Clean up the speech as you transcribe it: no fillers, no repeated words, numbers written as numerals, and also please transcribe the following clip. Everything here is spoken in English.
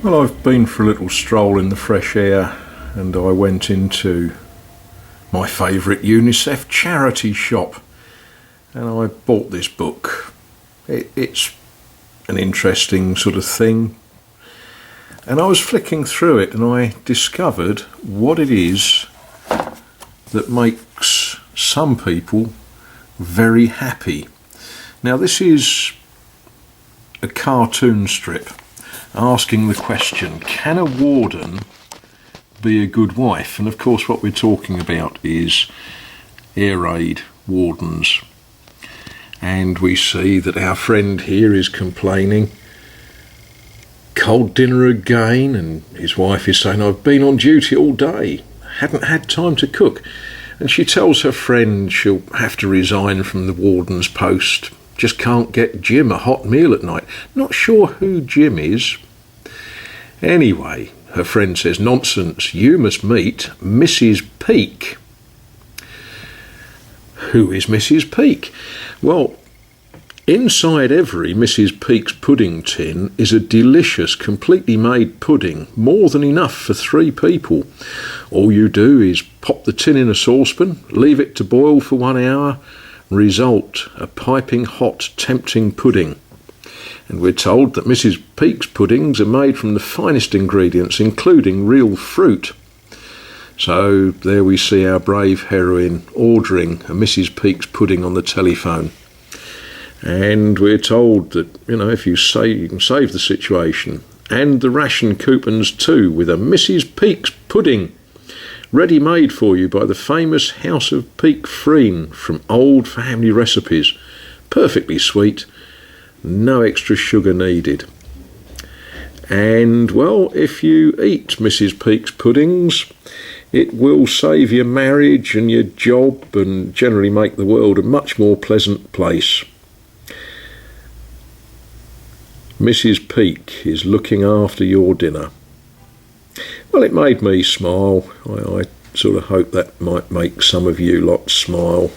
Well, I've been for a little stroll in the fresh air and I went into my favourite UNICEF charity shop and I bought this book. It's an interesting sort of thing, and I was flicking through it and I discovered what it is that makes some people very happy. Now, this is a cartoon strip asking the question, can a warden be a good wife? And of course what we're talking about is air raid wardens. And we see that our friend here is complaining, cold dinner again, and his wife is saying, I've been on duty all day, hadn't had time to cook. And she tells her friend she'll have to resign from the warden's post, just can't get Jim a hot meal at night. Not sure who Jim is. Anyway, her friend says, nonsense, you must meet Mrs. Peake. Who is Mrs. Peake? Well, inside every Mrs. Peake's pudding tin is a delicious, completely made pudding, more than enough for 3 people. All you do is pop the tin in a saucepan, leave it to boil for 1 hour, result a piping hot, tempting pudding. And we're told that Mrs. Peake's puddings are made from the finest ingredients, including real fruit. So there we see our brave heroine ordering a Mrs. Peake's pudding on the telephone. And we're told that, if you can save the situation, and the ration coupons too, with a Mrs. Peake's pudding, ready made for you by the famous House of Peake Freen from old family recipes. Perfectly sweet, no extra sugar needed. And, well, if you eat Mrs. Peake's puddings, it will save your marriage and your job and generally make the world a much more pleasant place. Mrs. Peake is looking after your dinner. Well, it made me smile. I sort of hope that might make some of you lot smile.